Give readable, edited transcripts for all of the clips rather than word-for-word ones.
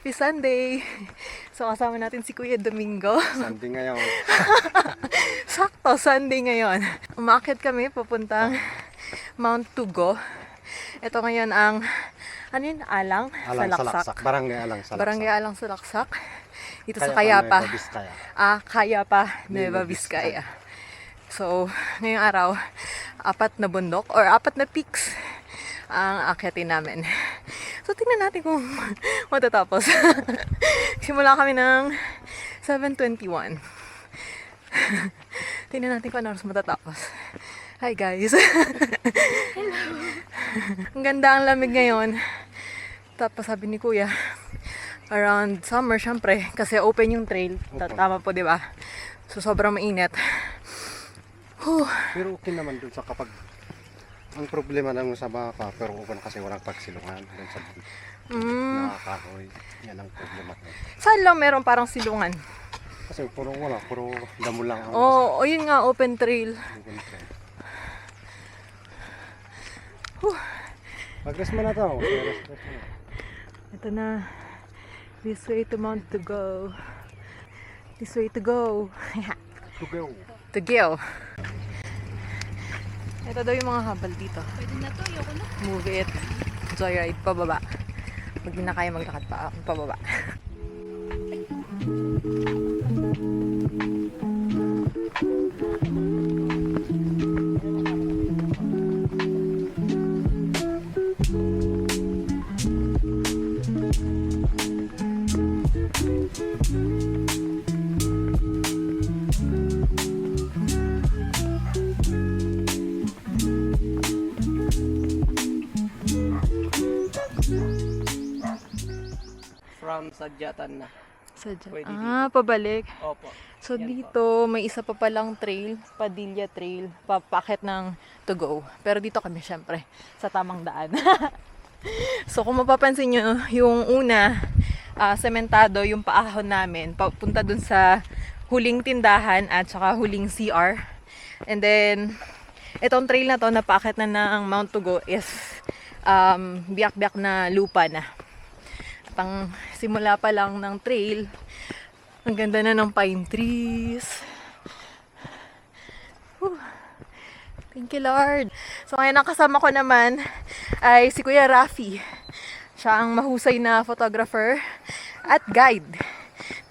Happy Sunday! So kasama natin si Kuya Domingo. Sunday ngayon. Sakto, Sunday ngayon. Umaakit kami papuntang Mount Tugo. Ito ngayon ang, ano yun? Alang Salaksak. Barangay Alang Salaksak. Barangay Alang Salaksak. Dito sa Kayapa. Kayapa. Kayapa, Nueva Vizcaya. So, ngayong araw, 4 na bundok or 4 na peaks ang akyatin namin. So, tingnan natin kung matatapos. Simula kami ng 7:21. Tingnan natin kung ano oras matatapos. Hi guys! Ang ganda ang lamig ngayon. Tapos sabi ni Kuya, around summer syempre, kasi open yung trail. Tama po, di ba? So, sobrang mainit. Pero okay naman dun sa kapag ang problema lang sa mga pero open kasi walang pagsilungan dun sa nakakahoy. Yan ang problema. Saan lang meron parang silungan? Kasi puro damo lang. Oo, yun nga, open trail. Mag-rest mo na to. Ito na. This way to Mount to go. This way to go. To go. To go. Ito daw yung mga habal dito. Pwede na to, ayoko na. Move it. Joyride, pababa. Pag di na kaya maglakad pa, pababa. From Sadyatan na. Pwede dito. Pabalik. Opo. So Yan dito, may isa pa palang trail, Padilla Trail, papakit ng to go. Pero dito kami syempre, sa tamang daan. So kung mapapansin nyo, yung una, sementado yung paahon namin, papunta dun sa huling tindahan at saka huling CR. And then, itong trail na to, napakit na ng Mount Tugo is biyak-biyak na lupa na. At ang simula pa lang ng trail, ang ganda na ng pine trees. Whew. Thank you, Lord. So ngayon ang kasama ko naman ay si Kuya Rafi. Siya ang mahusay na photographer at guide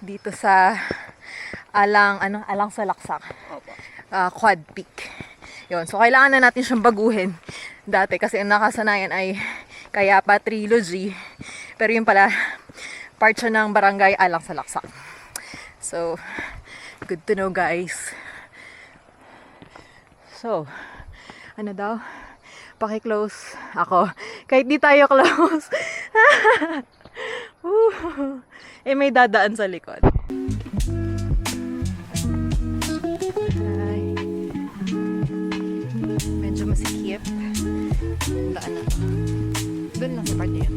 dito sa Alang Salaksak. Quad Peak. Yun. So kailangan na natin siyang baguhin dati kasi ang nakasanayan ay Kayapa Trilogy. Pero yun pala, part siya ng Barangay Alang Salaksak. So, good to know guys. So, ano daw? Paki-close ako. Kahit di tayo close. May dadaan sa likod. Hi. Medyo masikip. Daan na to. Doon lang sa part na yun.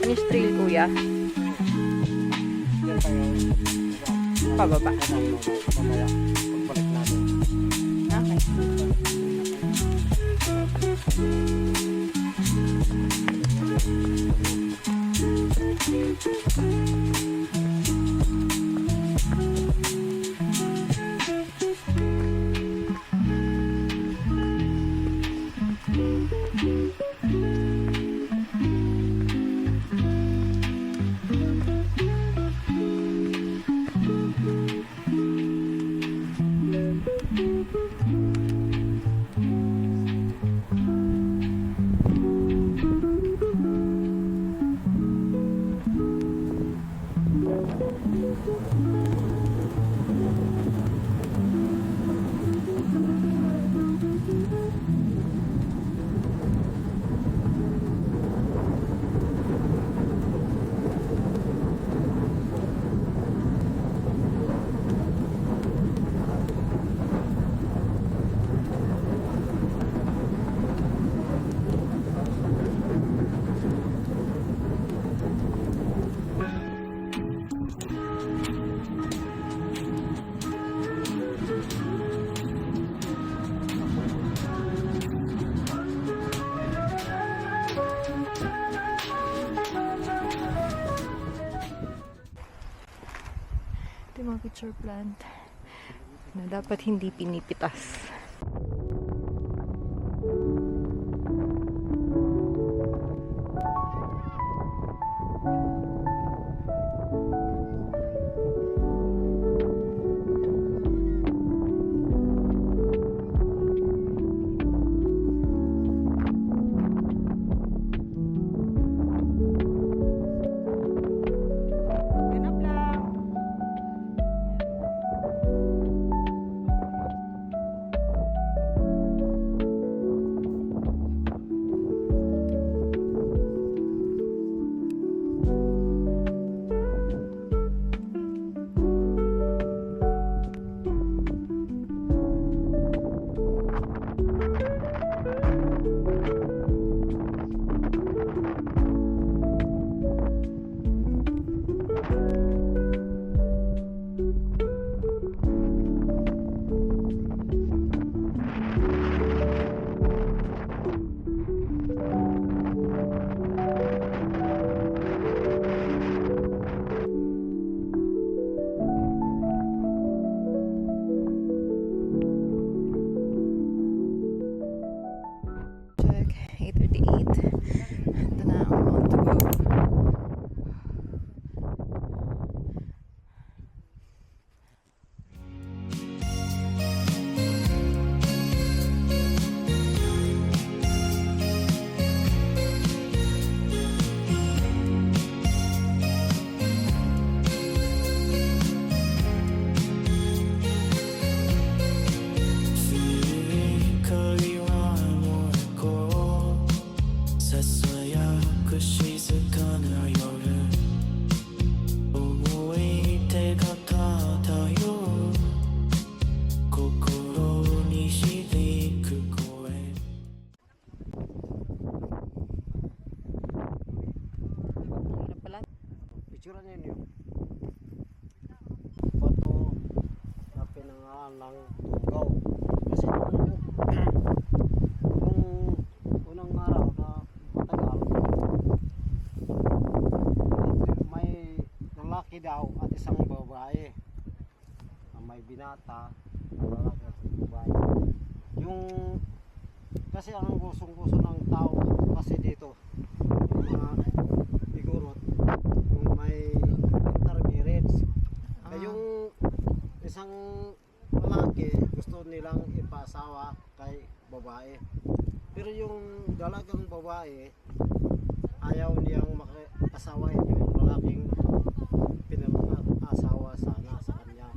Finish trail, Kuya. Pababa. Mamaya, pagbalik natin. Okay. nature plant na dapat hindi pinipitas. Ganap lang. Check, 8:38. Ito na ang Mount Tugo. 거리와 멀고 사소하고 시작하는 여름 오후의 때가 같아요 코코로니 시대 그거에 Hirap pala. Picture niyo yun. Bato na pinangalan ng Tugaw. Kasi nung unang araw na matagal, may lalaki daw at isang babae. May binata, ang lalaki at isang babae. Yung kasi ang gustong-gusto ng tao kasi dito, yung mga igorot, yung may intermarriage. Kaya yung isang lalaki gusto nilang ipasawa kay babae. Pero yung dalagang babae ayaw niyang makasawain yung lalaking pinag-asawa sana sa kanya.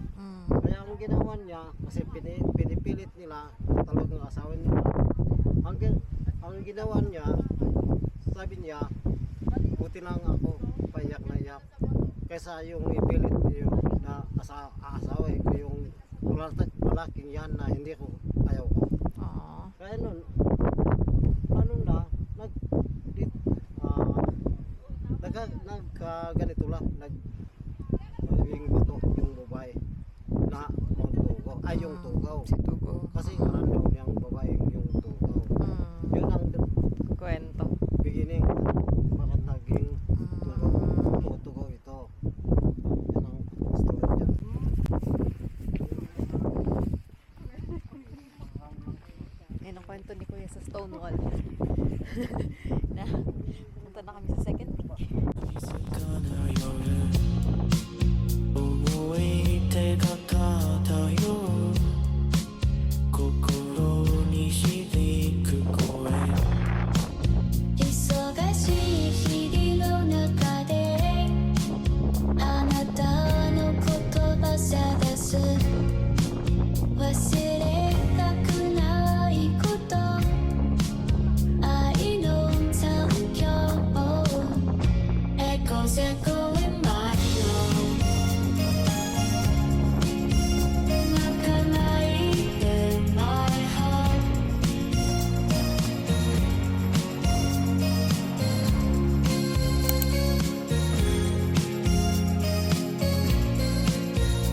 Kaya ang ginawa niya, kasi pinipilit nila talagang asawin nila. Ang ginawa niya, sabi niya, buti lang ako, payak na iyak. Kaysa yung ipilit niyo na aasawin ko yung lalaking yan na hindi ko ayaw ko. Kaya nun, ano na, nagkaganito lang, naging bato yung babae na ang tugaw, ay yung tugaw. Si Tugo. Kasi alam daw niyang babae yung tugaw. Yun ang Kwento. beginning, bakit naging tugaw ito. Yan ang story niya. Yan ang kwento ni Kuya sa Stonewall. Na, punta na kami sa second peak. 시작하는 여름 오후의 때가 같아요 코코로니 시대 그거에 忙しい日々の中であなたの言葉探す忘れたくないこと愛の残響 Echoes echo in my room 泣かないで my heart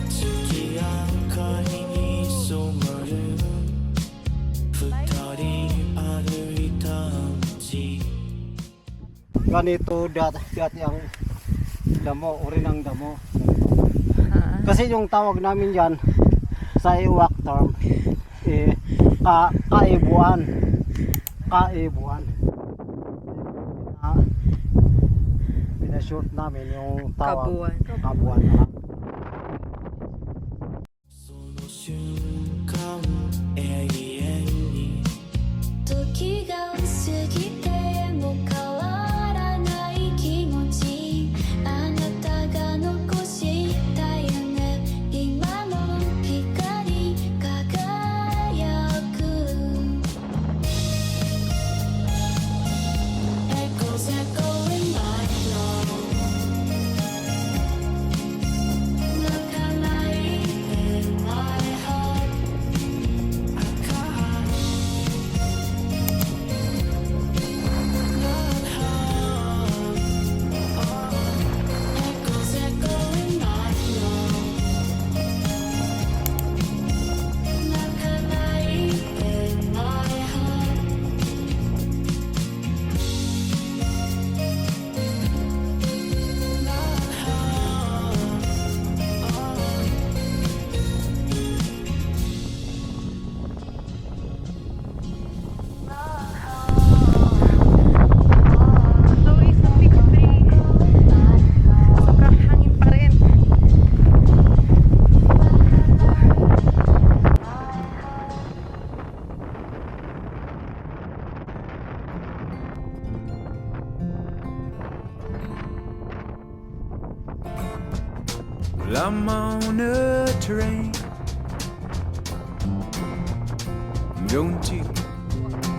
특이한 가인이 소마를 부탁이 아들이 담지 Ganito dati ang damo, uri ng damo. Ha? Kasi yung tawag namin yan sa iwak term, kaibuan. Kaibuan. Pinashort namin yung tawag. Kabuan. Kabuan na lang. その瞬間永遠に時が過ぎても変わらない気持ちあなたが残した夢今も光り輝く Echoes echoing my love 泣かないで my heart I can't Echoes echoing my love 泣かないで my heart So, isang big tree. Sobrang hangin pa rin. Well, I'm on a train. I'm going to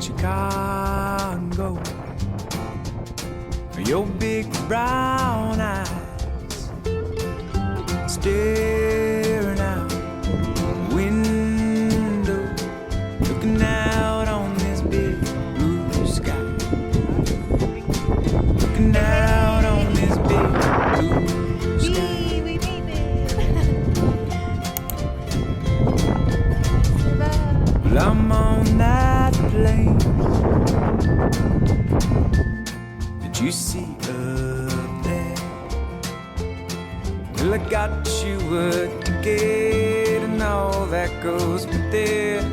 Chicago. Your big brown eyes staring out the window, looking out on this big blue sky. Looking out on this big blue sky. Yay! We made it! Well, I'm on that plane that you see up there. Well, I got you a ticket and all that goes with it.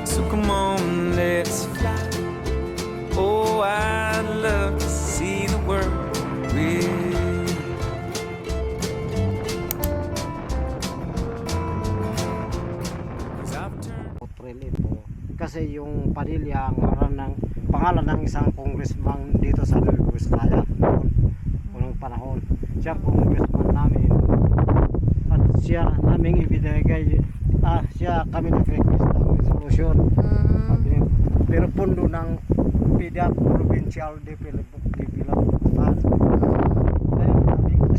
So come on, let's fly. Oh, I'd love to see the world with you. 'Cause I've turned Trail ito. Kasi yung Padilla ang pangalan ng isang congressman dito sa Nueva Vizcaya noon, unang panahon. Siya ang congressman namin. At siya naming ibinigay, kami nag-request ng resolution. Pero pundo ng PDA, Provincial Development Fund. Kaya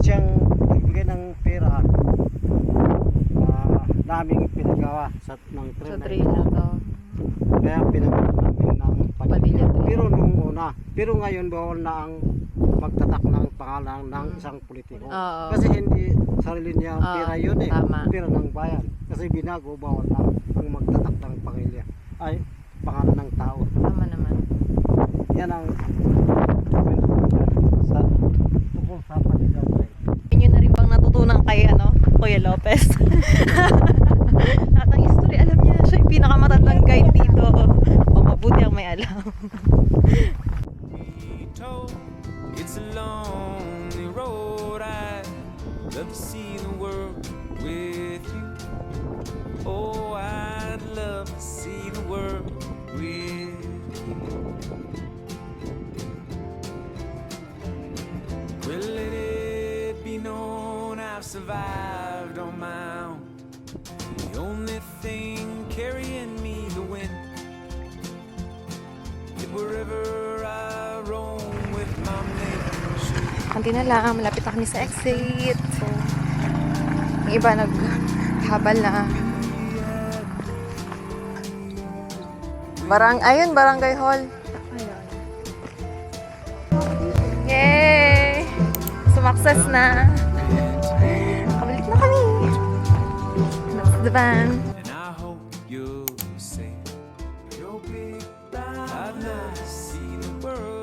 siyang nagbigay ng pera naming pinagawa ng Sa train. trail na to. Kaya pinagawa namin ng Padilla Trail. Pero nung una, pero ngayon bawal na ang magtatak ng pangalan ng isang politiko. Oo. Kasi hindi sarili niya ang Oo, pera yun eh. tama. Pera ng bayan. Kasi binago, bawal na ang magtatak ng pamilya. Ay, pangalan ng tao. Tama naman. Yan ang sa tungkol sa Padilla Trail. Yun yun na rin bang natutunan kay Kuya Lopez? At ang history, alam niya, siya yung pinakamatandang guide dito. O mabuti ang may alam. told it's a lonely road. I'd love to see the world with you. Oh, I'd love to see the world with you. Well, let it be known I've survived on my own. The only thing carrying me the wind. Wherever I roam with my nation. Kanti na lang, malapit na kami sa exit. So, yung iba naghabal na. Barangay Hall. Yay! Sumakses na. Kabalik na kami. That's the van. And I hope you'll say you're big. I'd love to see the world